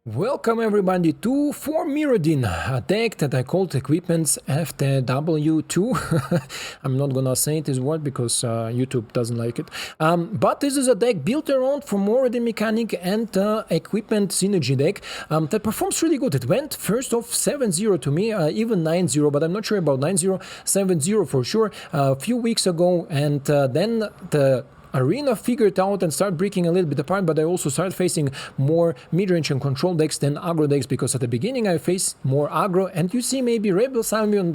Welcome everybody to for Mirrodin, a deck that I called Equipments FTW2. I'm not gonna say this word because YouTube doesn't like it. But this is a deck built around for Mirrodin mechanic and equipment synergy deck that performs really good. It went first off 7-0 to me, even 9-0, but I'm not sure about 9-0, 7-0 for sure, a few weeks ago, and then the Arena figured out and started breaking a little bit apart, but I also started facing more mid-range and control decks than aggro decks, because at the beginning I faced more aggro, and you see maybe Rebel Salvo and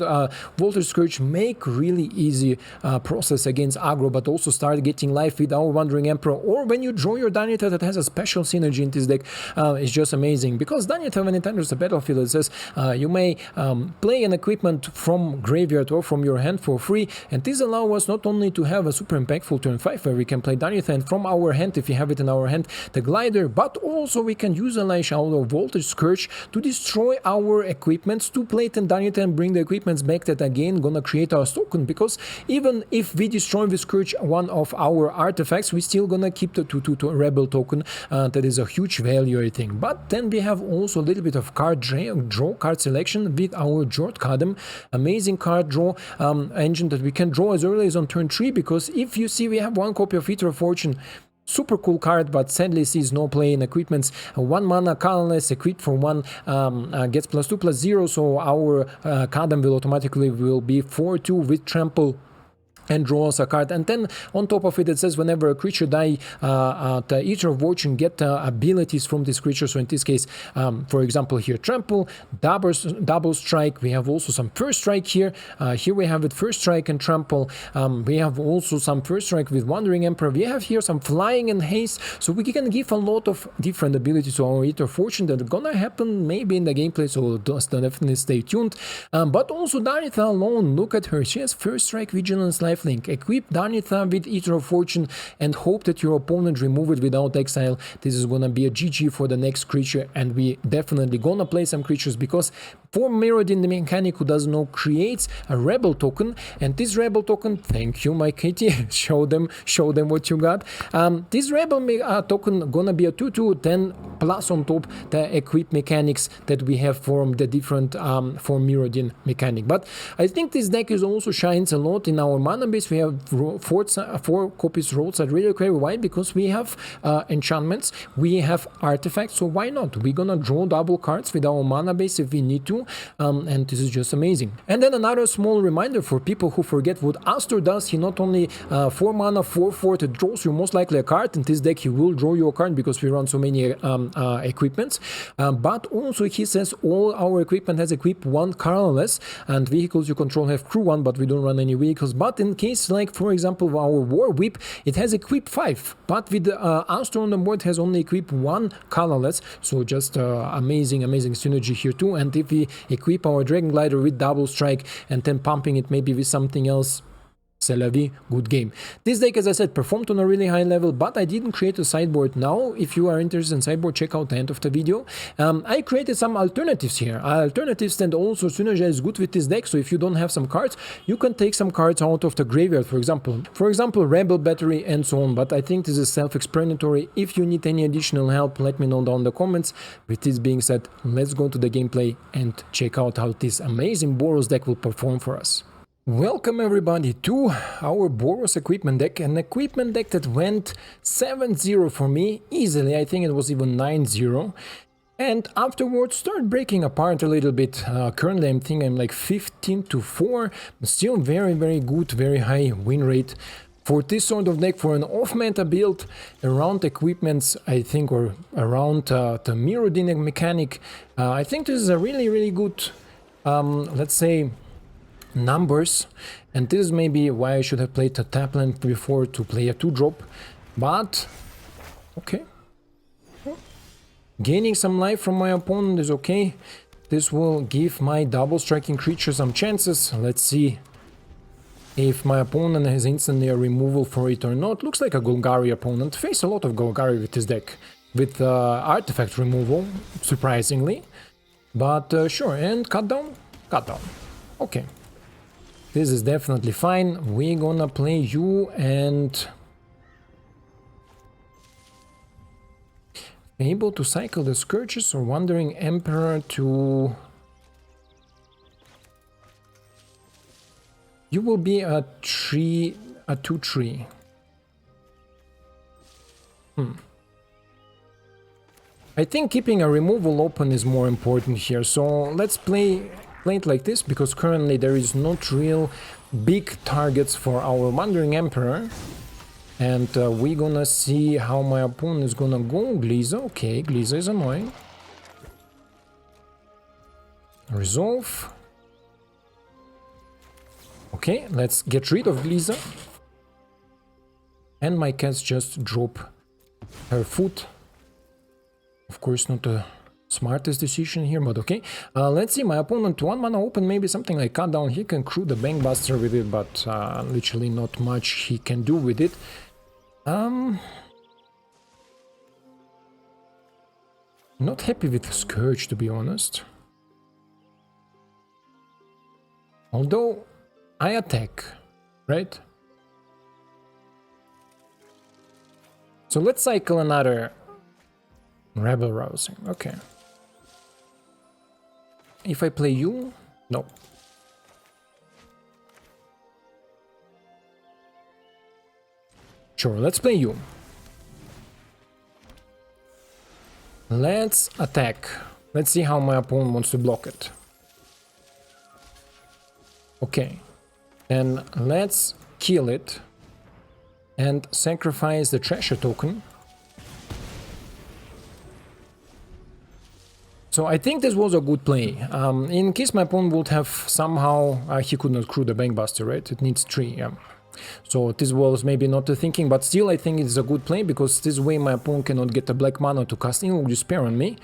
Voltage Scourge make really easy process against aggro, but also start getting life with our Wandering Emperor, or when you draw your Danitha that has a special synergy in this deck. It's just amazing, because Danitha, when it enters the battlefield, it says you may play an equipment from graveyard or from your hand for free, and this allows us not only to have a super impactful turn 5 where we can play Danitha, and from our hand, if you have it in our hand, the Glider, but also we can use our Voltage Scourge to destroy our equipments, to play Danitha and bring the equipments back, that again gonna create our token, because even if we destroy with Scourge one of our artifacts, we still gonna keep the 2/2 Rebel token. That is a huge value, I think. But then we have also a little bit of card draw card selection with our Jord Kadem, amazing card draw engine that we can draw as early as on turn 3, because if you see, we have one copy of Eater of Fortune, super cool card, but sadly sees no play in equipments. 1 mana colorless, equipped for 1, gets +2/+0, so our Kadem will automatically be 4/2 with trample and draws a card. And then on top of it, it says whenever a creature die, the Eater of Fortune get abilities from this creature. So in this case, for example, here trample, double strike. We have also some first strike here. Here we have it first strike and trample. We have also some first strike with Wandering Emperor. We have here some flying and haste. So we can give a lot of different abilities to our Eater of Fortune that are gonna happen maybe in the gameplay. So just definitely stay tuned. But also Danitha alone, look at her. She has first strike, vigilance, life link. Equip Danitha with Eater of Fortune and hope that your opponent remove it without exile. This is gonna be a GG for the next creature, and we definitely gonna play some creatures, because for Mirrodin, the mechanic who doesn't know, creates a Rebel token, and this Rebel token, thank you my kitty, show them what you got. This Rebel token gonna be a 2/2, then plus on top the equip mechanics that we have from the different for Mirrodin mechanic. But I think this deck is also shines a lot in our mana base. We have 4 copies Roadside Reliquary. Why? Because we have enchantments, we have artifacts, so why not? We're gonna draw double cards with our mana base if we need to, and this is just amazing. And then another small reminder for people who forget what Astor does. He not only 4 mana, 4/4, it draws you most likely a card. In this deck he will draw you a card because we run so many equipments, but also he says all our equipment has equipped 1 colorless, and vehicles you control have crew 1, but we don't run any vehicles. But in case, like for example our War-Whip, it has equipped 5, but with Astor on the board has only equipped 1 colorless, so just amazing synergy here too. And if we equip our Dragonwing Glider with double strike and then pumping it maybe with something else, c'est la vie, good game. This deck, as I said, performed on a really high level, but I didn't create a sideboard now. If you are interested in sideboard, check out the end of the video. I created some alternatives here. Alternatives that also synergize good with this deck, so if you don't have some cards, you can take some cards out of the graveyard, for example Rebel Battery and so on. But I think this is self-explanatory. If you need any additional help, let me know down in the comments. With this being said, let's go to the gameplay and check out how this amazing Boros deck will perform for us. Welcome everybody to our Boros equipment deck, an equipment deck that went 7-0 for me easily. I think it was even 9-0, and afterwards started breaking apart a little bit. Currently I think I'm like 15-4, still very good, very high win rate for this sort of deck, for an off-meta build around equipments, I think, or around the Mirrodin mechanic. I think this is a really good, let's say, numbers, and this is maybe why I should have played a tap land before to play a 2-drop, but okay. Gaining some life from my opponent is okay. This will give my double striking creature some chances. Let's see if my opponent has instantly a removal for it or not. Looks like a Golgari opponent. Face a lot of Golgari with this deck, with artifact removal, surprisingly, but sure. And cut down. Okay. This is definitely fine. We're gonna play you, and Able to cycle the Scourges or Wandering Emperor to... You will be a 2-3. I think keeping a removal open is more important here, so let's play it like this, because currently there is not real big targets for our Wandering Emperor. And we're gonna see how my opponent is gonna go. Gliza, okay, Gliza is annoying. Resolve. Okay, let's get rid of Gliza. And my cats just drop her foot. Of course, not the smartest decision here, but okay. Let's see, my opponent 1 mana open, maybe something like cut down. He can crew the Bankbuster with it, but literally not much he can do with it. Not happy with the Scourge, to be honest. Although I attack, right? So let's cycle another Rebel Rousing, okay. If I play you, no. Sure, let's play you. Let's attack. Let's see how my opponent wants to block it. Okay, then let's kill it and sacrifice the treasure token. So I think this was a good play. In case my opponent would have somehow... he could not crew the Bankbuster, right? It needs 3, yeah. So this was maybe not the thinking, but still I think it's a good play, because this way my opponent cannot get a black mana to cast Invoke Despair on me.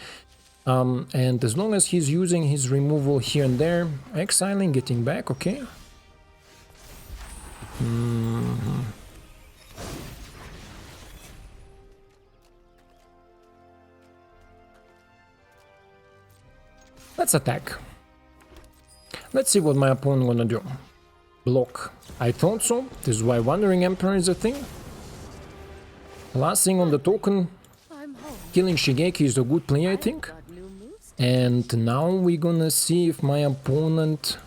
And as long as he's using his removal here and there, exiling, getting back, okay. Let's attack. Let's see what my opponent gonna do. Block. I thought so. This is why Wandering Emperor is a thing. Last thing on the token. Killing Shigeki is a good play, I think. And now we're gonna see if my opponent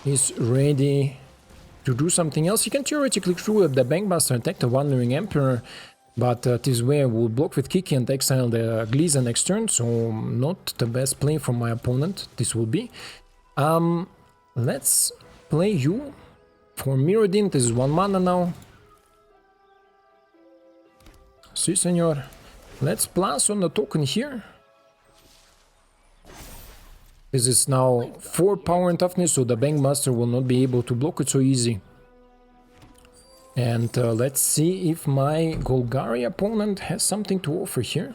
is ready to do something else. He can theoretically crew up the Bankbuster, attack the Wandering Emperor, but this way I will block with Kiki and exile the Gliza next turn, so not the best play from my opponent, this will be. Let's play you for Mirrodin. This is 1 mana now. Si, senor. Let's plus on the token here. This is now 4 power and toughness, so the Bankbuster will not be able to block it so easy. And let's see if my Golgari opponent has something to offer here.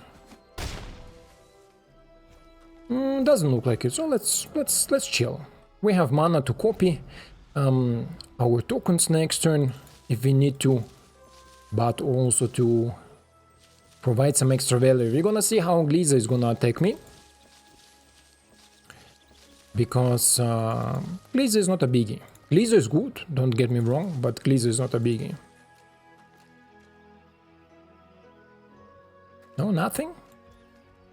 Doesn't look like it, so let's chill. We have mana to copy our tokens next turn if we need to, but also to provide some extra value. We're gonna see how Gliza is gonna attack me, because Gliza is not a biggie. Gliza is good, don't get me wrong, but Gliza is not a biggie. No, nothing?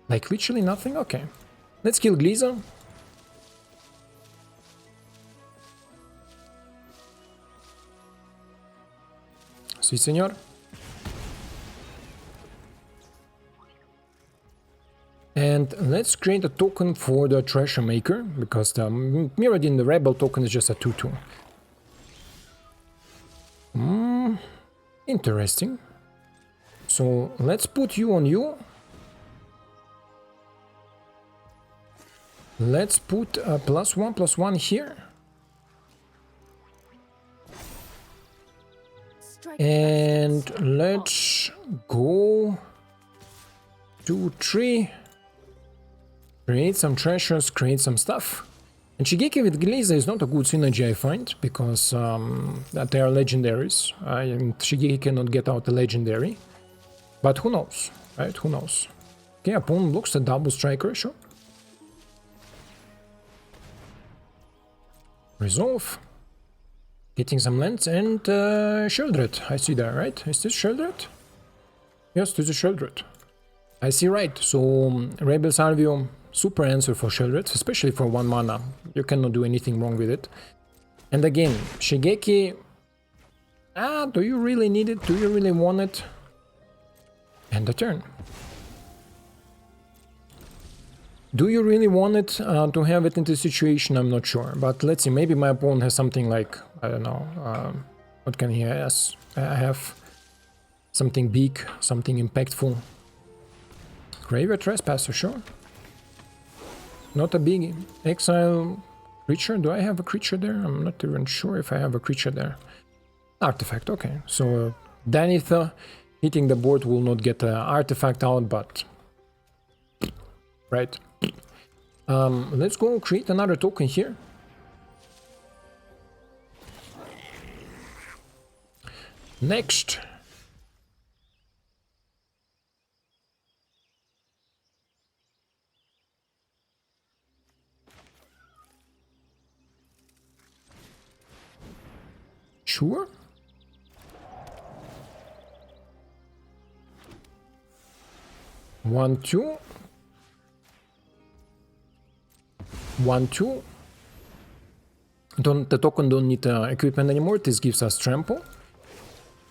Like literally nothing? Okay. Let's kill Gliza. Si, senor. And let's create a token for the Treasure Maker, because the Mirrodin, the Rebel token, is just a 2-2. Interesting. So let's put you on you. Let's put a +1/+1 here. And let's go 2-3. Create some treasures, create some stuff. And Shigeki with Gliza is not a good synergy, I find, because they are legendaries. And Shigeki cannot get out the legendary. But who knows, right? Who knows? Okay, opponent blocks the double striker, sure. Resolve. Getting some lands and Sheldred. I see that, right? Is this Sheldred? Yes, this is Sheldred. I see right. So Rebel Salvo, super answer for Sheldred, especially for 1 mana. You cannot do anything wrong with it. And again, Shigeki, do you really need it? Do you really want it? And the turn. Do you really want it to have it in this situation? I'm not sure. But let's see, maybe my opponent has something like, I don't know, what can he have? Something big, something impactful. Graveyard Trespasser, sure. Not a biggie. Exile creature, do I have a creature there? I'm not even sure if I have a creature there. Artifact, okay. So Danitha hitting the board will not get an artifact out, but... Right. Let's go create another token here. Next. Sure. One, two. 1-2. The token don't need equipment anymore. This gives us trample.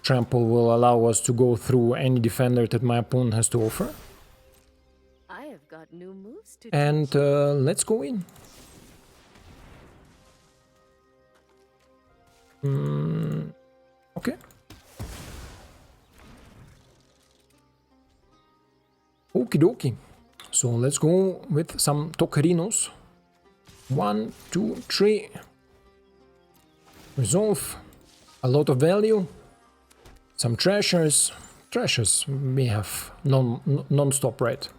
Trample will allow us to go through any defender that my opponent has to offer. I have got new moves to and let's go in. Okay. Okie dokie. So let's go with some Tokerinos. 1, 2, 3. Resolve. A lot of value. Some treasures. Treasures we have non-stop, right?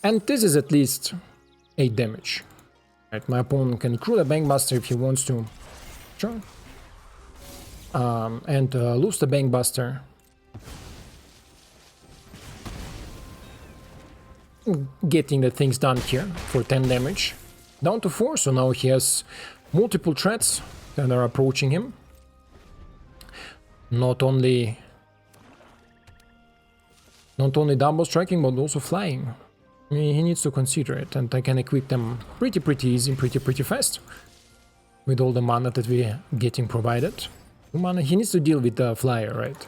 And this is at least 8 damage. Right, my opponent can crew the Bankbuster if he wants to. Sure. And lose the Bankbuster. Getting the things done here for 10 damage. Down to 4, so now he has multiple threats that are approaching him. Not only double striking, but also flying. I mean, he needs to consider it, and I can equip them pretty easy, pretty fast. With all the mana that we're getting provided. Mana, he needs to deal with the flyer, right?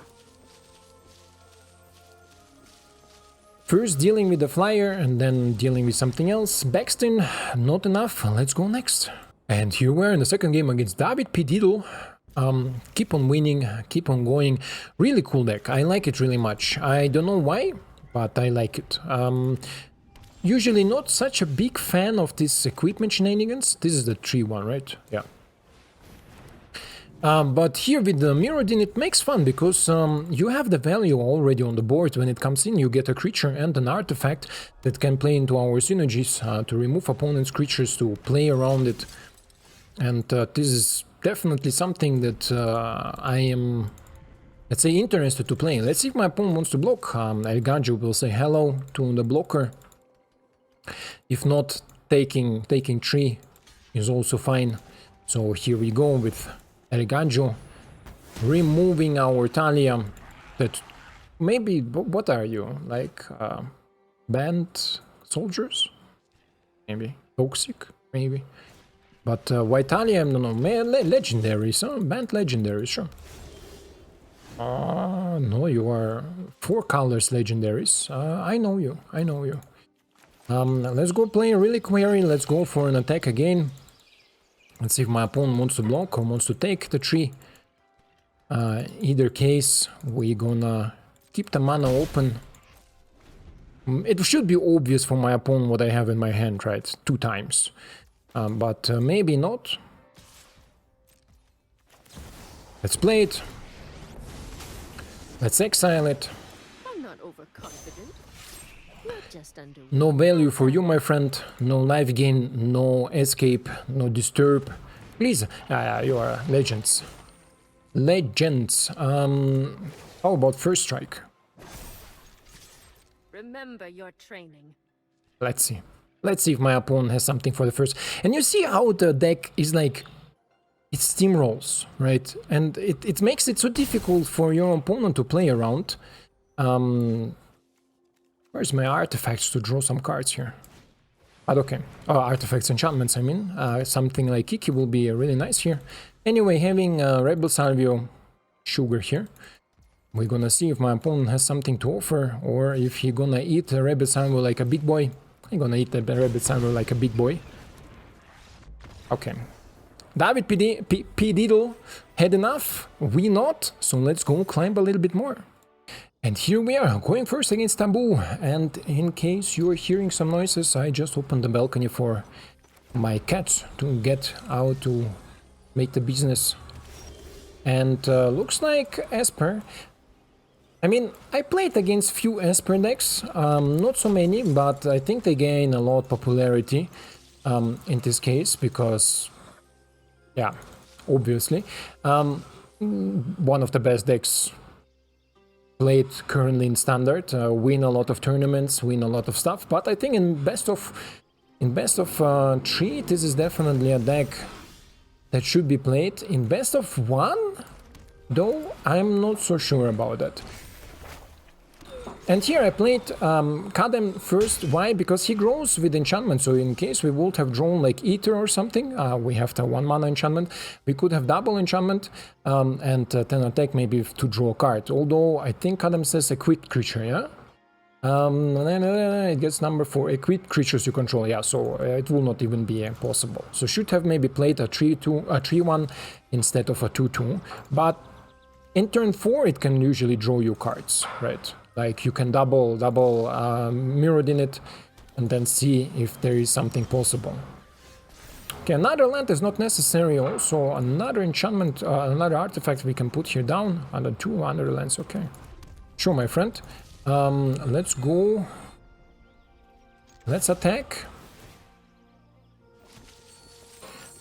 First dealing with the flyer and then dealing with something else. Backstin, not enough. Let's go next. And here we are in the second game against David P. Diddle. Keep on winning, keep on going. Really cool deck. I like it really much. I don't know why, but I like it. Usually not such a big fan of this equipment shenanigans. This is the 3-1, right? Yeah. But here with the Mirrodin it makes fun, because you have the value already on the board. When it comes in, you get a creature and an artifact that can play into our synergies to remove opponent's creatures, to play around it. And this is definitely something that I am, let's say, interested to play. Let's see if my opponent wants to block. Elgaggio will say hello to the blocker. If not, taking 3 is also fine. So here we go with Elgaggio, removing our Talia, that maybe, what are you, like banned soldiers? Maybe, toxic, maybe. But Vitalia, no, legendaries, banned legendaries, sure. No, you are 4 colors legendaries, I know you. Let's go play Reliquary, let's go for an attack again. Let's see if my opponent wants to block or wants to take the 3. Either case, we're gonna keep the mana open. It should be obvious for my opponent what I have in my hand, right? 2 times. But maybe not. Let's play it. Let's exile it. I'm not overconfident. Just under No value for you, my friend. No life gain, no escape, no disturb. Please, you are legends. Legends. How about first strike? Remember your training. Let's see. Let's see if my opponent has something for the first. And you see how the deck is like, it steamrolls, right? And it makes it so difficult for your opponent to play around. Where's my artifacts to draw some cards here? But okay. Oh, artifacts, enchantments, I mean. Something like Kiki will be really nice here. Anyway, having Rebel Salvo sugar here. We're gonna see if my opponent has something to offer, or if he gonna eat a Rebel Salvo like a big boy. I'm gonna eat the Rebel Salvo like a big boy. Okay. David P. Diddle had enough. We not. So let's go climb a little bit more. And here we are, going first against Taboo. And in case you're hearing some noises, I just opened the balcony for my cats to get out to make the business. And looks like Esper. I mean, I played against few Esper decks, not so many, but I think they gain a lot of popularity in this case, because, yeah, obviously, one of the best decks played currently in Standard, win a lot of tournaments, win a lot of stuff, but I think in best of 3, this is definitely a deck that should be played. In best of 1, though, I'm not so sure about that. And here I played Kadem first. Why? Because he grows with enchantment, so in case we would have drawn like Ether or something, we have the 1 mana enchantment, we could have double enchantment and then attack maybe to draw a card. Although I think Kadem says equipped creature, yeah? It gets number 4, equipped creatures you control, yeah, so it will not even be possible. So should have maybe played a 3-1 instead of a 2-2, but in turn 4 it can usually draw you cards, right? Like you can double Mirrodin it and then see if there is something possible. Okay, another land is not necessary. Also another enchantment, another artifact we can put here down. Under 2 under lands, okay. Sure, my friend. Let's go. Let's attack.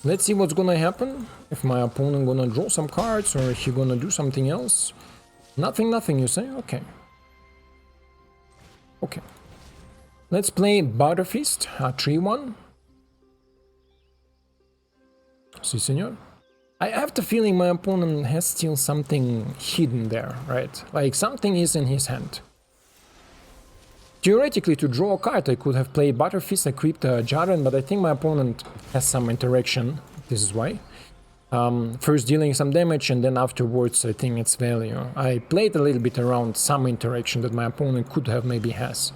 Let's see what's gonna happen. If my opponent gonna draw some cards or he gonna do something else. Nothing, you say? Okay. Okay. Let's play Batterfist, a 3-1. Si, senor. I have the feeling my opponent has still something hidden there, right? Like something is in his hand. Theoretically, to draw a card, I could have played Batterfist, equipped Jaren, but I think my opponent has some interaction. This is why. First dealing some damage and then afterwards I think it's value. I played a little bit around some interaction that my opponent could have maybe has.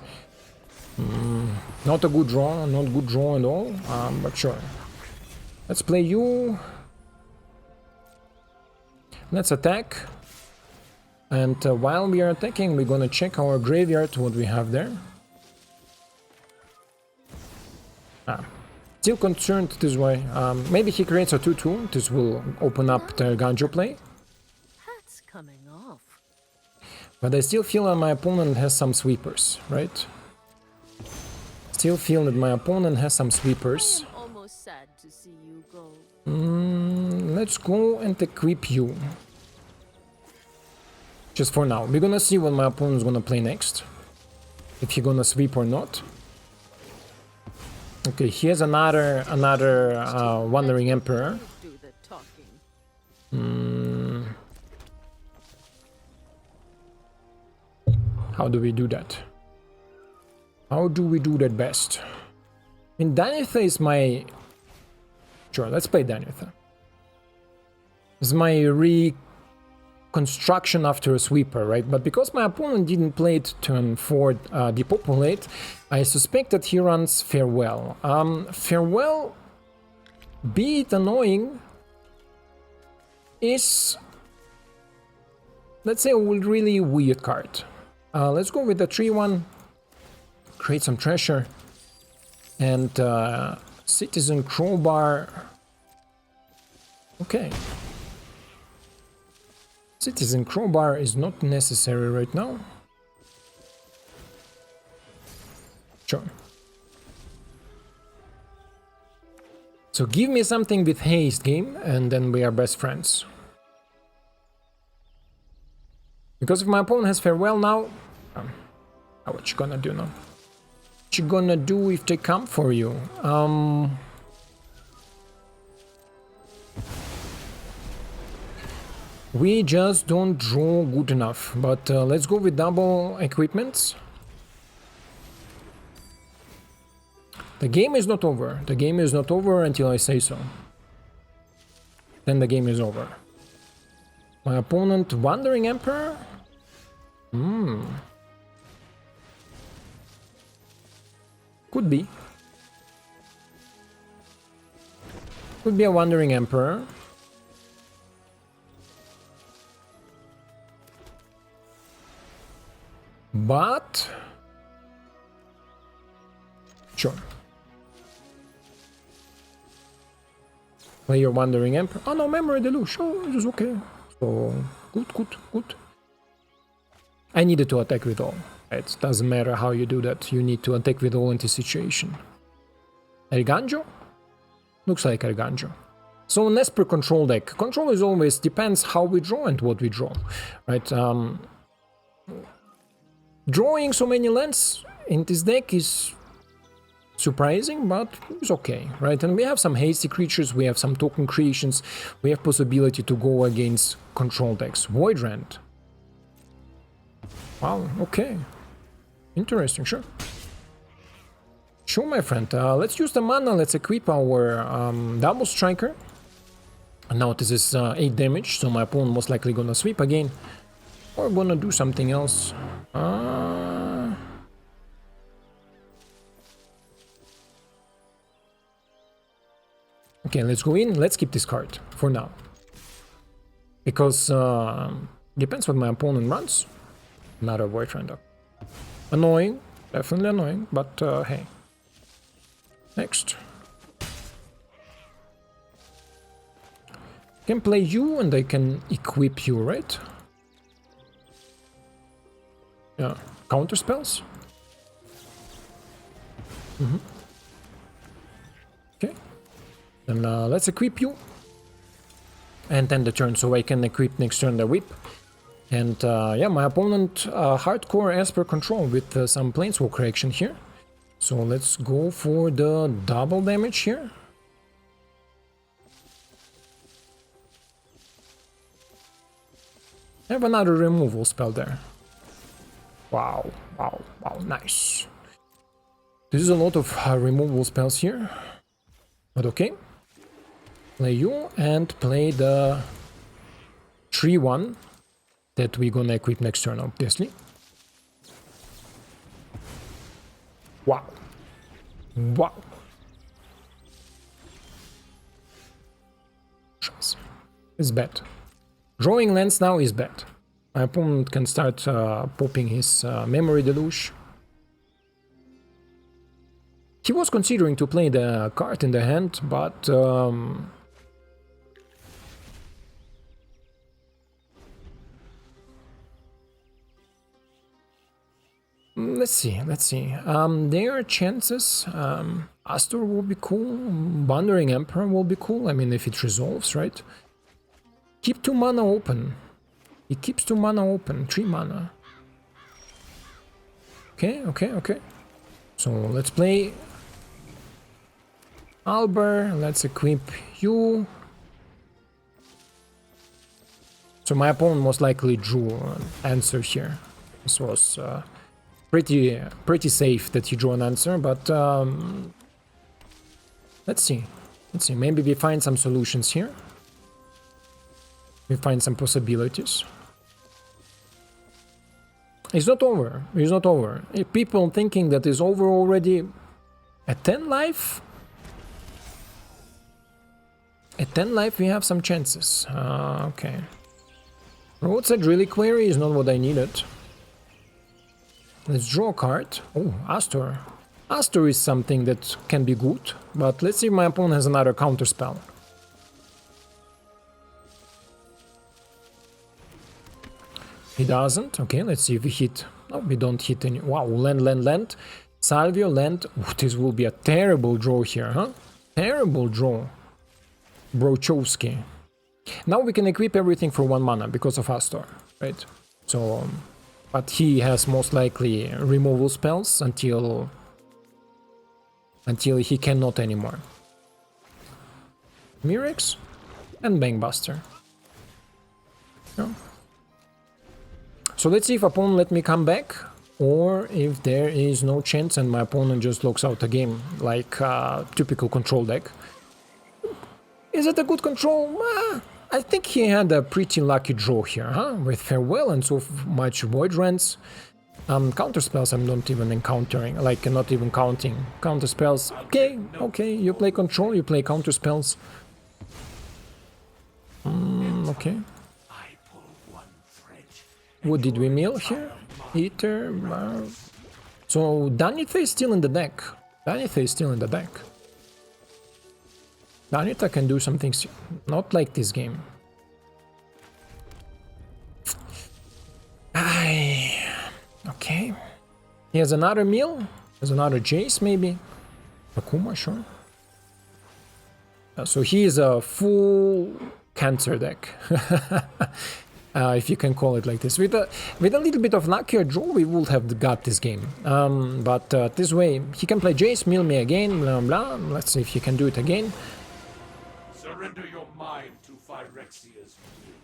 Not a good draw, not good draw at all, but sure. Let's play you. Let's attack. And while we are attacking, we're gonna check our graveyard, what we have there. Still concerned this way. Maybe he creates a 2-2. This will open up the Ganjo play. That's coming off. But I still feel that my opponent has some sweepers, right? Still feel that my opponent has some sweepers. I'm almost sad to see you go. Let's go and equip you. Just for now. We're gonna see what my opponent's gonna play next. If he's gonna sweep or not. Okay, he has another Wandering Emperor. How do we do that? How do we do that best? And Danitha is my... Sure, let's play Danitha. It's my reconstruction after a sweeper, right? But because my opponent didn't play it turn 4 depopulate, I suspect that he runs Farewell. Farewell, be it annoying, is, let's say, a really weird card. Let's go with the 3-1, create some treasure, and Citizen Crowbar. Okay. Citizen Crowbar is not necessary right now. Sure. So give me something with haste, game, and then we are best friends. Because if my opponent has Farewell now, what you gonna do now? What you gonna do if they come for you? We just don't draw good enough, but let's go with double equipments. The game is not over. The game is not over until I say so. Then the game is over. My opponent, Wandering Emperor? Could be. Could be a Wandering Emperor. But... Sure. Play your Wandering Emperor. Oh no, Memory Deluge. Oh, it is okay. So, good. I needed to attack with all. It doesn't matter how you do that. You need to attack with all in this situation. Erganjo? Looks like Erganjo. So an Esper control deck. Control is always depends how we draw and what we draw, right? Drawing so many lands in this deck is surprising, but it's okay, right? And we have some hasty creatures, we have some token creations, we have possibility to go against control decks. Voidrand. Wow, okay. Interesting, sure. Sure, my friend. Let's use the mana, let's equip our double striker. And now this is 8 damage, so my opponent most likely gonna sweep again. Or gonna do something else. Okay, let's go in. Let's keep this card for now. Because depends what my opponent runs. Another Voidrand. Annoying, definitely annoying, but hey. Next. I can play you and I can equip you, right? Yeah, counter spells. Okay. Then let's equip you. And end the turn so I can equip next turn the whip. And yeah, my opponent hardcore Esper control with some planeswalker action here. So let's go for the double damage here. I have another removal spell there. Wow, nice. This is a lot of removal spells here. But okay. Play you and play the 3-1 that we're gonna equip next turn, obviously. Wow. It's bad. Drawing lands now is bad. My opponent can start popping his Memory Deluge. He was considering to play the card in the hand, but let's see. There are chances. Astor will be cool. Wandering Emperor will be cool. I mean, if it resolves, right? Keep 2 mana open. He keeps 2 mana open. 3 mana. Okay. So let's play Halberd. Let's equip you. So my opponent most likely drew an answer here. This was pretty safe that he drew an answer, but let's see. Maybe we find some solutions here. We find some possibilities. It's not over. If people thinking that it's over already at 10 life. At 10 life we have some chances. Okay. Roadside Reliquary is not what I needed. Let's draw a card. Oh, Astor. Astor is something that can be good, but let's see if my opponent has another counter spell. He doesn't. Okay, let's see if we hit. No, we don't hit any. Wow, land. Salvio, land. Ooh, this will be a terrible draw here, huh? Terrible draw. Brochowski. Now we can equip everything for 1 mana because of Astor, right? So, but he has most likely removal spells until he cannot anymore. Mirrex and Bangbuster. Yeah. So let's see if opponent let me come back. or if there is no chance and my opponent just locks out the game, like typical control deck. Is it a good control? I think he had a pretty lucky draw here, huh? With Farewell and so much Void Rents. Counter spells I'm not even encountering, like not even counting. Counter spells, okay, you play control, you play counter spells. Okay. What did we mill here? Ether. So Danitha is still in the deck. Danitha can do some things, not like this game. Okay. He has another mill. Has another Jace maybe. Akuma, sure. So he is a full cancer deck. If you can call it like this. With a little bit of luckier draw, we would have got this game. But this way, he can play Jace, mill me again, blah blah. Let's see if he can do it again. Surrender your mind to Phyrexia's will.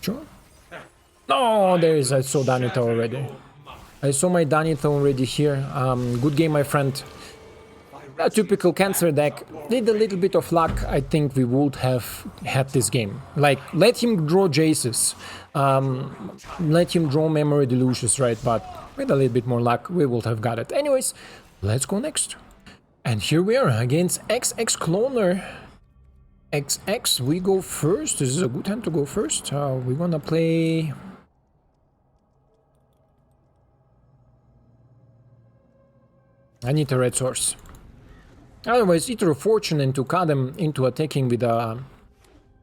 Sure. No, there is. I saw Danitha already. I saw my Danitha already here. Good game, my friend. A typical cancer deck. Did a little bit of luck. I think we would have had this game. Like, let him draw Jaces. Let him draw Memory Delusions, right? But with a little bit more luck, we would have got it. Anyways, let's go next. And here we are against XX Cloner. XX, we go first. This is a good time to go first. We're gonna play... I need a red source. Otherwise, Eater of Fortune into Kadem, into attacking with a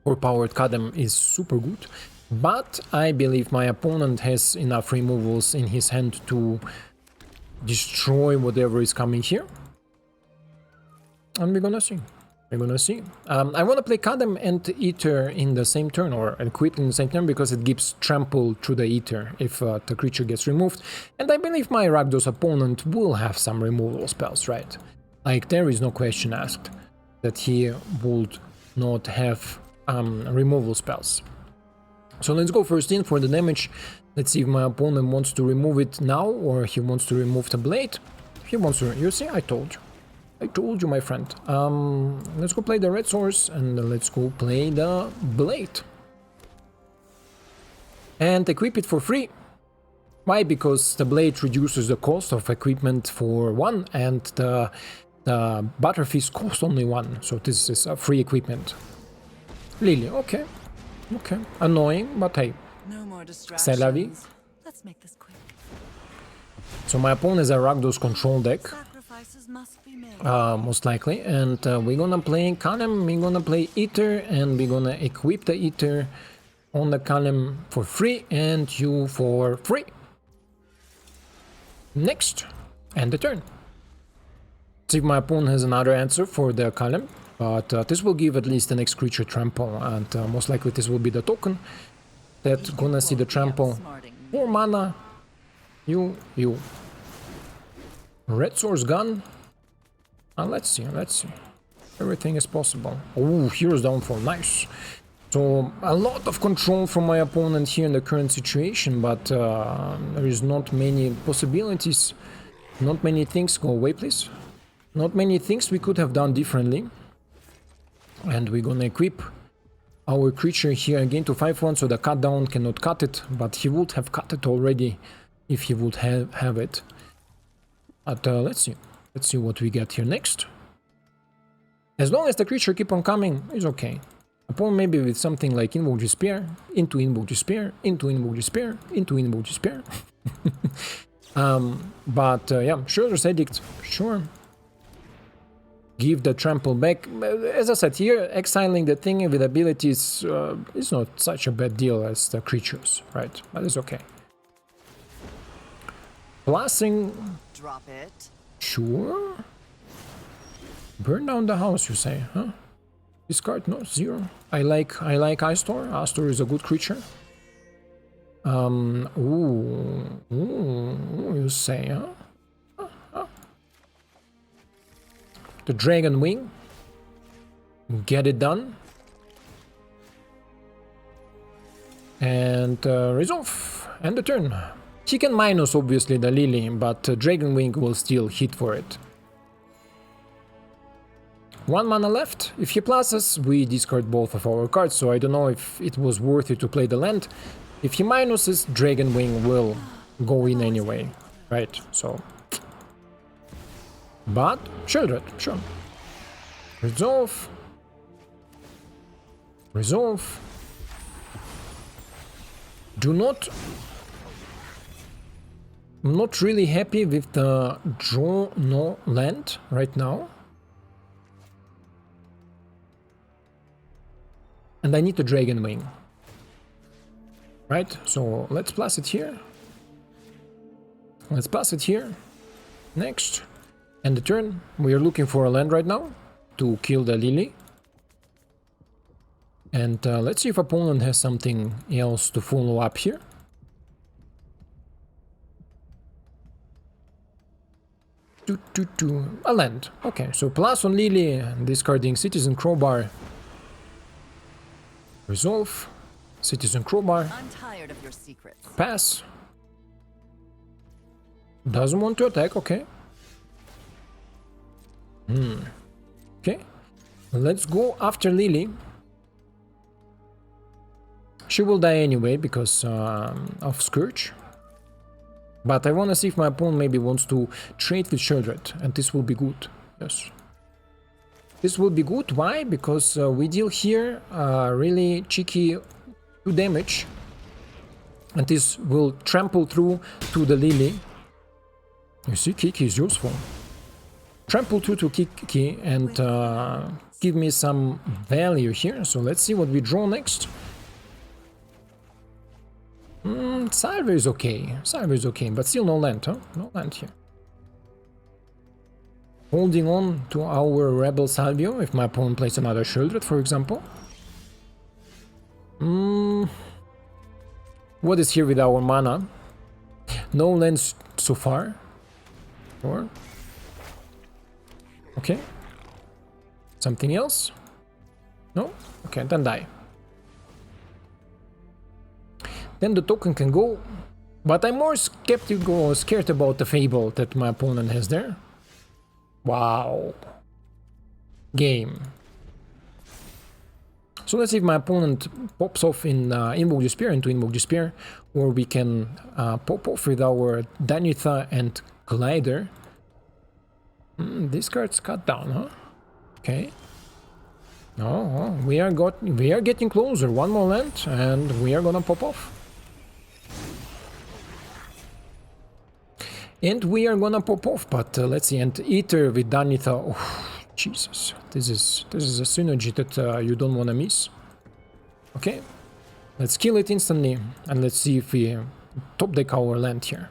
overpowered Kadem is super good. But I believe my opponent has enough removals in his hand to destroy whatever is coming here. And we're gonna see. I want to play Kadem and Eater in the same turn, or equip in the same turn, because it gives trample to the Eater if the creature gets removed. And I believe my Rakdos opponent will have some removal spells, right? Like, there is no question asked that he would not have removal spells. So let's go first in for the damage. Let's see if my opponent wants to remove it now, or he wants to remove the blade. He wants to... You see, I told you. I told you, my friend. Let's go play the red source, and let's go play the blade. And equip it for free. Why? Because the blade reduces the cost of equipment for 1, and the Batterfist costs only 1, so this is a free equipment. Lily, okay. Okay. Annoying, but hey. No more distractions. C'est la vie. Let's make this quick. So my opponent is a Rakdos control deck. Sacrifices must be made. Most likely, and we're gonna play Kalem, we're gonna play Eater, and we're gonna equip the Eater on the Kalem for free, and you for free. Next, and the turn. See if my opponent has another answer for the Kalem, but this will give at least the next creature trample, and most likely this will be the token that's gonna see the trample. 4 mana, you. Red Source Gun. Let's see. Everything is possible. Oh, Hero's Downfall, nice. So, a lot of control from my opponent here in the current situation, but there is not many possibilities. Not many things. Go away, please. Not many things we could have done differently. And we're gonna equip our creature here again to 5/1, so the cut down cannot cut it, but he would have cut it already if he would have it. But let's see. Let's see what we get here next. As long as the creature keep on coming, it's okay. Upon maybe with something like Invoke Despair, into Invoke Despair, into Invoke Despair, into Invoke Despair. Yeah, Shredder's Edict, sure. Give the trample back. As I said here, exiling the thing with abilities is not such a bad deal as the creatures, right? But it's okay. Blasting. Drop it. Sure. Burn down the house, you say, huh? Discard, no, 0. I like Astor. Astor is a good creature. You say, huh? The Dragonwing. Get it done. And resolve. And the turn. He can minus obviously the Lily, but Dragonwing will still hit for it. 1 mana left. If he pluses, we discard both of our cards, so I don't know if it was worth it to play the land. If he minuses, Dragonwing will go in anyway, right? So, but Shieldred, sure. Resolve. Resolve. Do not. I'm not really happy with the draw no land right now. And I need a Dragonwing. Right, so let's plus it here. Let's pass it here. Next. And the turn. We are looking for a land right now to kill the Lily. And let's see if opponent has something else to follow up here. A land. Okay, so plus on Lily, discarding Citizen Crowbar. Resolve. Citizen Crowbar. I'm tired of your secrets. Pass. Doesn't want to attack, okay. Okay. Let's go after Lily. She will die anyway because of Scourge. But I want to see if my opponent maybe wants to trade with Shieldred, and this will be good. Yes. This will be good. Why? Because we deal here really cheeky 2 damage. And this will trample through to the Lily. You see, Kiki is useful. Trample through to Kiki and give me some value here. So let's see what we draw next. Salvo is okay. Salvo is okay, but still no land, huh? No land here. Holding on to our Rebel Salvo if my opponent plays another Shieldred, for example. What is here with our mana? No lands so far. Or okay. Something else? No? Okay, then die. Then the token can go. But I'm more skeptical or scared about the Fable that my opponent has there. Wow. Game. So let's see if my opponent pops off in Invoke Despair into Invoke Despair, or we can pop off with our Danitha and Glider. This card's cut down, huh? Okay. Oh, we are getting closer. One more land, and we are gonna pop off. And we are gonna pop off, but let's see. And Ether with Danitha. Oh, Jesus, this is a synergy that you don't wanna miss. Okay, let's kill it instantly, and let's see if we top deck our land here.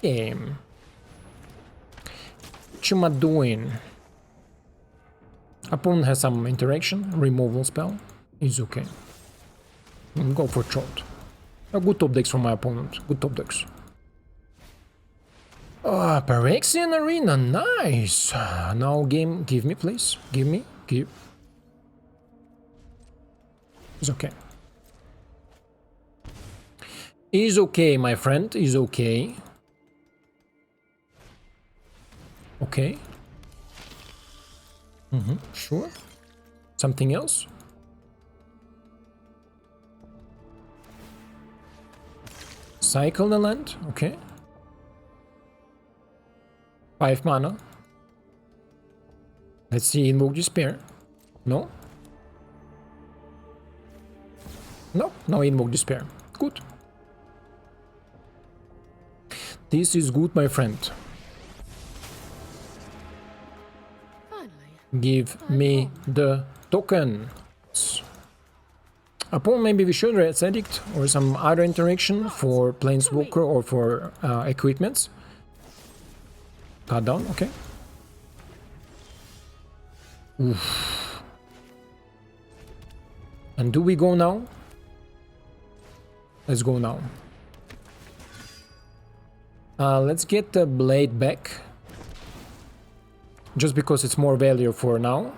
Game. What am I doing? Opponent has some interaction, removal spell. It's okay. Go for Trot. Good top decks from my opponent. Good top decks. Phyrexian Arena, nice. Now game, give me please. Give. It's okay. Is okay, my friend, is okay. Okay. Sure. Something else? Cycle the land, okay. 5 mana. Let's see, Invoke Despair. No? No Invoke Despair. Good. This is good, my friend. Give me the token. Upon maybe we should Red Edict or some other interaction for Planeswalker or for equipments. Cut down, okay. Oof. And do we go now? Let's go now. Let's get the blade back. Just because it's more value for now.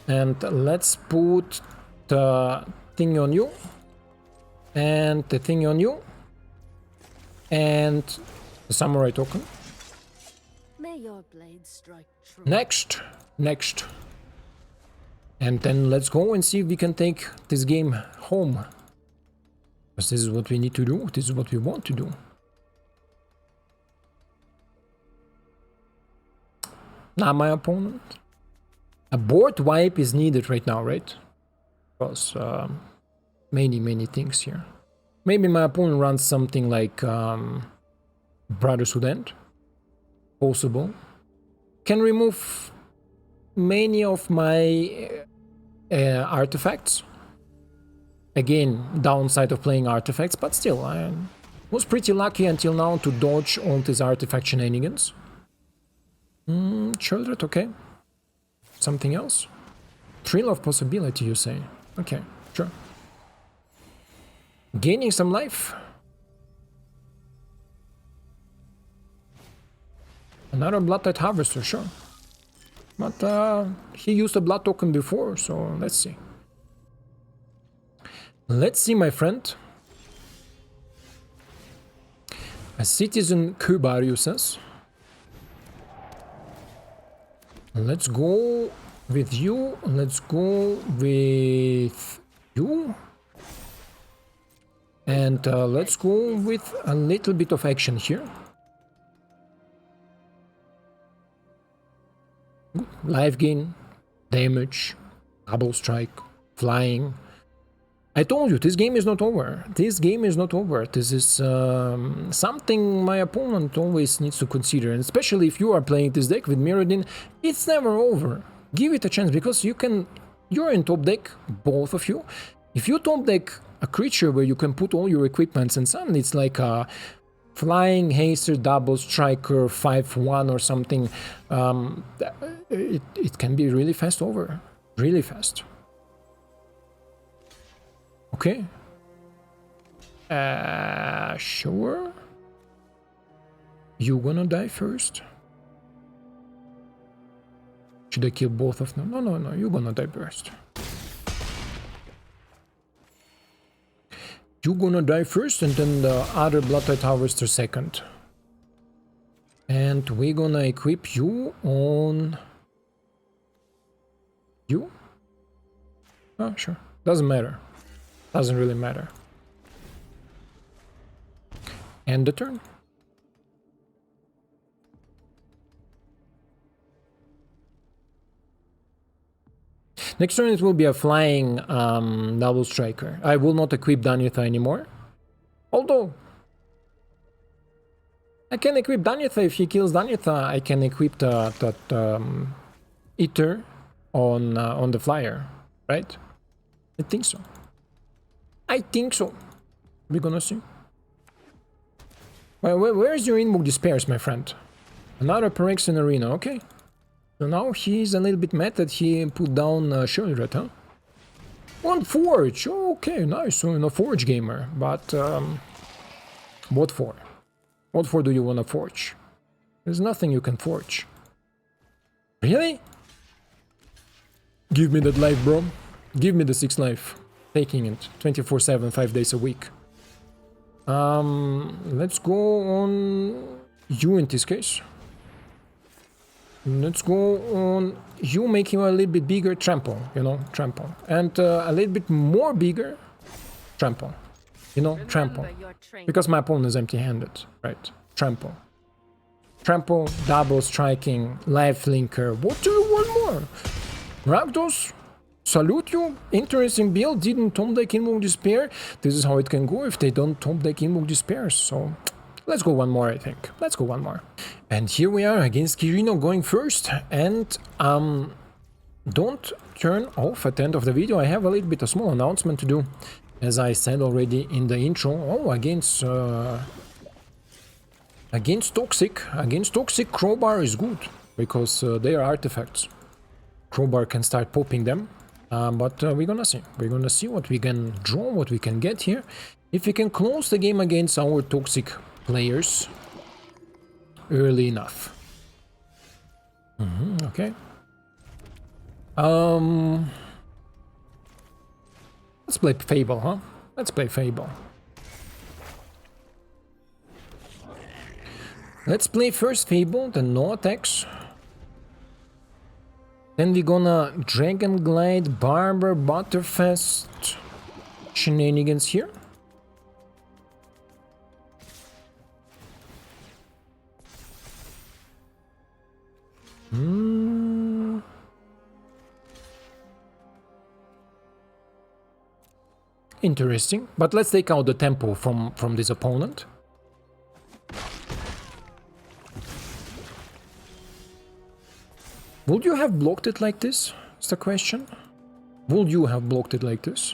And let's put the thing on you. And the thing on you. And the samurai token. May your blade strike true. Next. And then let's go and see if we can take this game home. Because this is what we need to do. This is what we want to do. Now my opponent. A board wipe is needed right now, right? Because many things here. Maybe my opponent runs something like Brotherhood End. Possible. Can remove many of my artifacts. Again, downside of playing artifacts, but still, I was pretty lucky until now to dodge all these artifact shenanigans. Children, okay. Something else? Thrill of possibility, you say? Okay, sure. Gaining some life. Another Bloodtide Harvester, sure. But he used a blood token before, so let's see. Let's see, my friend. A citizen Crowbar uses. Let's go with you. Let's go with you. And let's go with a little bit of action here. Life gain, damage, double strike, flying. I told you, this game is not over. This game is not over. This is something my opponent always needs to consider. And especially if you are playing this deck with Mirrodin, it's never over. Give it a chance, because you're in top deck, both of you. If you top deck a creature where you can put all your equipments and suddenly it's like a flying haster, double striker, 5/1 or something, it can be really fast over. Really fast. Okay. Sure. You gonna die first? Should I kill both of them? No, you're gonna die first. You're gonna die first, and then the other Bloodtide Harvester second. And we're gonna equip you on... You? Oh, sure. Doesn't matter. Doesn't really matter. End the turn. Next turn it will be a flying double striker. I will not equip Danitha anymore. Although I can equip Danitha. If he kills Danitha, I can equip that Eater on the flyer, right? I think so. I think so. We're gonna see. Well, where is your Invoke Despairs, my friend? Another Phyrexia Arena, okay. So now he's a little bit mad that he put down Shieldred, huh? On Forge, okay, nice, so a Forge gamer, but what for? What for do you want to forge? There's nothing you can forge. Really? Give me that life, bro. Give me the 6 life. Taking it 24/7, 5 days a week. Let's go on you in this case. Let's go on you, making a little bit bigger, trample, you know, trample. And a little bit more bigger, trample. You know, trample. Because my opponent is empty-handed, right? Trample. Trample, double striking, life linker. What do you want more? Rakdos, salute you. Interesting build. Didn't top deck Invoke Despair. This is how it can go if they don't top deck Invoke Despair. So let's go one more, I think. Let's go one more. And here we are against Kirino going first. And don't turn off at the end of the video. I have a little bit of small announcement to do. As I said already in the intro. Oh, against Toxic, Crowbar is good. Because they are artifacts. Crowbar can start popping them. But we're gonna see. We're gonna see what we can draw, what we can get here. If we can close the game against our Toxic players early enough. Okay. Let's play Fable, huh? Let's play Fable. Let's play first Fable, then no attacks. Then we're gonna Dragon Glide, Barbed Batterfist shenanigans here. Interesting, but let's take out the tempo from this opponent. Would you have blocked it like this? Is the question. Would you have blocked it like this?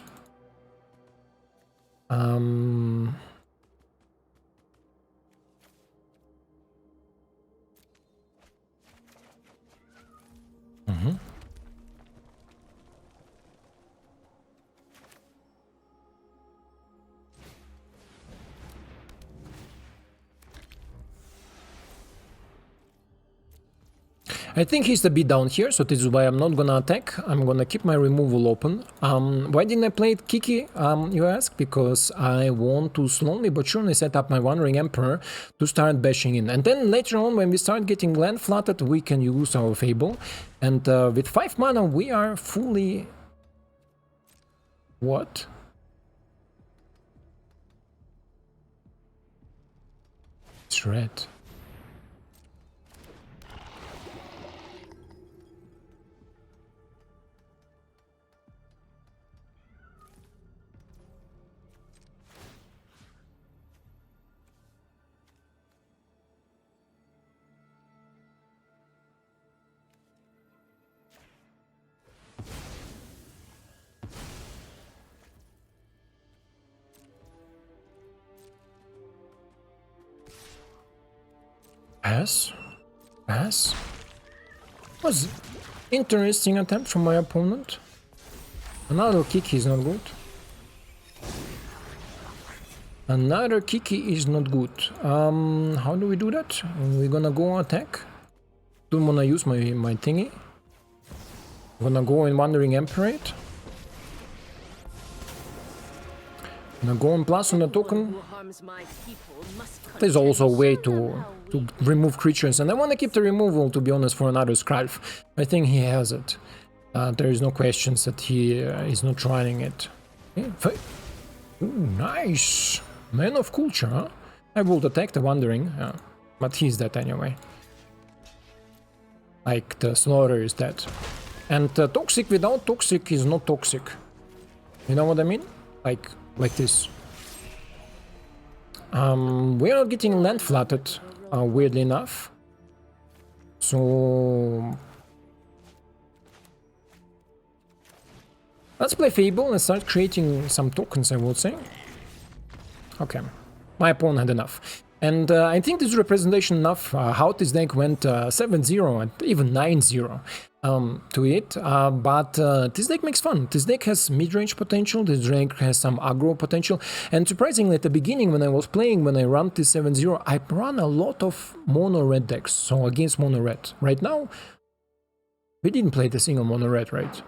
I think he's a bit down here, so this is why I'm not gonna attack. I'm gonna keep my removal open. Why didn't I play it Kiki, you ask? Because I want to slowly but surely set up my Wandering Emperor to start bashing in. And then later on, when we start getting land flooded, we can use our Fable. And with 5 mana, we are fully... What? It's red. Pass. Was interesting attempt from my opponent. Another Kiki is not good. Another Kiki is not good. How do we do that? We're gonna go attack. Don't wanna use my thingy. Gonna go in Wandering Emperor. Gonna go and plus on the token. There's also a way to remove creatures, and I want to keep the removal, to be honest, for another Scarf. I think he has it. There is no questions that he is not trying it. Okay. Ooh, nice! Man of Culture, huh? I would attack the Wandering, but he's dead anyway. Like, the Slaughter is dead. And Toxic without Toxic is not Toxic. You know what I mean? Like this. We are getting land flooded, weirdly enough. So... let's play Fable and start creating some tokens, I would say. Okay, my opponent had enough. And I think this representation enough how this deck went 7-0 and even 9-0 to it. But this deck makes fun. This deck has mid-range potential, this deck has some aggro potential. And surprisingly, at the beginning when I was playing, when I ran this 7-0, I ran a lot of mono-red decks, so against mono-red. Right now, we didn't play the single mono-red, right?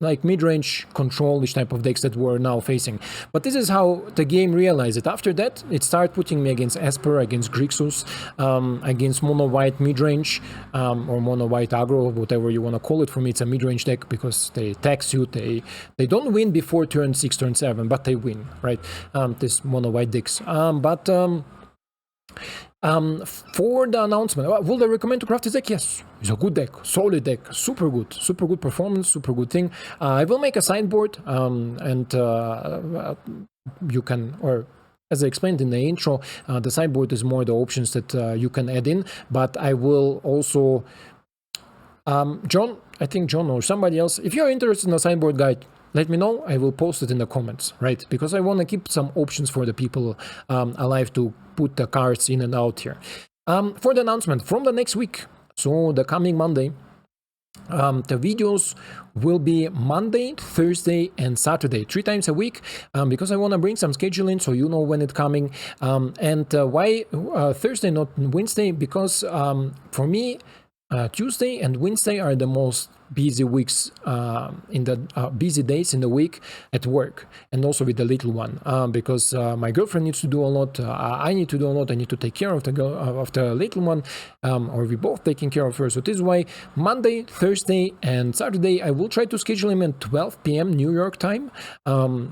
Like mid-range control, which type of decks that we're now facing. But this is how the game realized it. After that, it started putting me against Astor, against Grixis, against mono-white mid-range, or mono-white aggro, whatever you want to call it. For me, it's a mid-range deck because they tax you, they don't win before turn 6, turn 7, but they win, right? This mono-white decks. For the announcement, would I recommend to craft this deck? Yes, it's a good deck, solid deck, super good performance, super good thing. I will make a sideboard, and you can, or as I explained in the intro, the sideboard is more the options that you can add in, but I will also, John, I think John or somebody else, if you're interested in a sideboard guide, let me know, I will post it in the comments, right? Because I want to keep some options for the people alive to put the cards in and out here. For the announcement, from the next week, so the coming Monday, the videos will be Monday, Thursday and Saturday, 3 times a week, because I want to bring some scheduling so you know when it's coming. And why Thursday, not Wednesday? Because for me, Tuesday and Wednesday are the most busy weeks in the busy days in the week at work, and also with the little one, because my girlfriend needs to do a lot, I need to do a lot, I need to take care of the little one, or we both taking care of her. So this is why Monday, Thursday and Saturday I will try to schedule him at 12 p.m. New York time,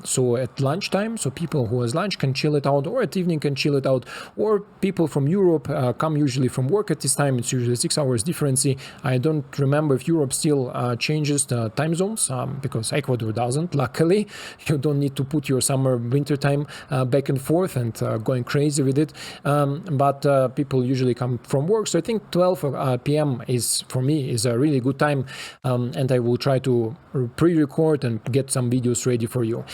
so at lunchtime, so people who has lunch can chill it out, or at evening can chill it out, or people from Europe come usually from work at this time. It's usually 6 hours difference. I don't remember if Europe still changes the time zones, because Ecuador doesn't. Luckily, you don't need to put your summer winter time back and forth and going crazy with it, but people usually come from work, so I think 12 p.m. is for me is a really good time, and I will try to pre-record and get some videos ready for you.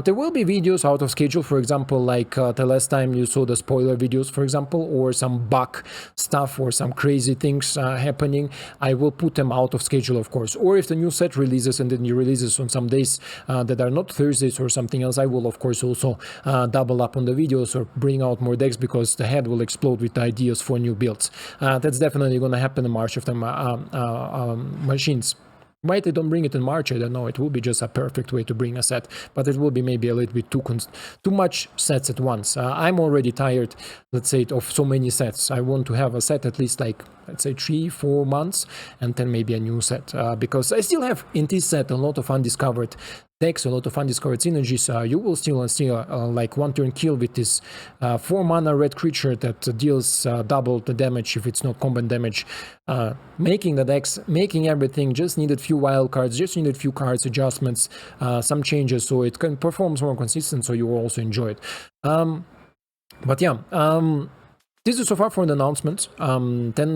There will be videos out of schedule, for example, like the last time you saw the spoiler videos, for example, or some bug stuff or some crazy things happening. I will put them out of schedule, of course. Or if the new set releases and then it releases on some days that are not Thursdays or something else, I will of course also double up on the videos or bring out more decks, because the head will explode with ideas for new builds. That's definitely going to happen in March of the machines. Why they don't bring it in March, I don't know. It will be just a perfect way to bring a set, but it will be maybe a little bit too much sets at once. I'm already tired, let's say, of so many sets. I want to have a set at least like, let's say, 3-4 months, and then maybe a new set, because I still have in this set a lot of undiscovered decks, a lot of undiscovered synergies. You will still see like one turn kill with this 4 mana red creature that deals double the damage if it's not combat damage, making the decks, making everything. Just needed few wild cards, just needed few cards adjustments, some changes, so it can perform more consistent, so you will also enjoy it. But yeah, this is so far for the announcements. Then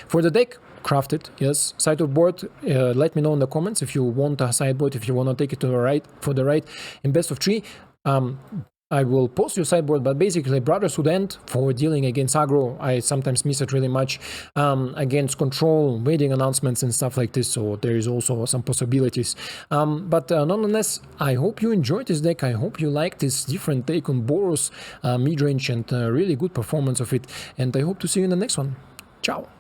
for the deck, crafted, yes, sideboard. Let me know in the comments if you want a sideboard, if you want to take it to the right, for the right in best of 3. I will post your sideboard, but basically Brotherhood End for dealing against aggro. I sometimes miss it really much, against control, waiting announcements and stuff like this, so there is also some possibilities. But nonetheless, I hope you enjoyed this deck. I hope you like this different take on Boros midrange and really good performance of it, and I hope to see you in the next one. Ciao!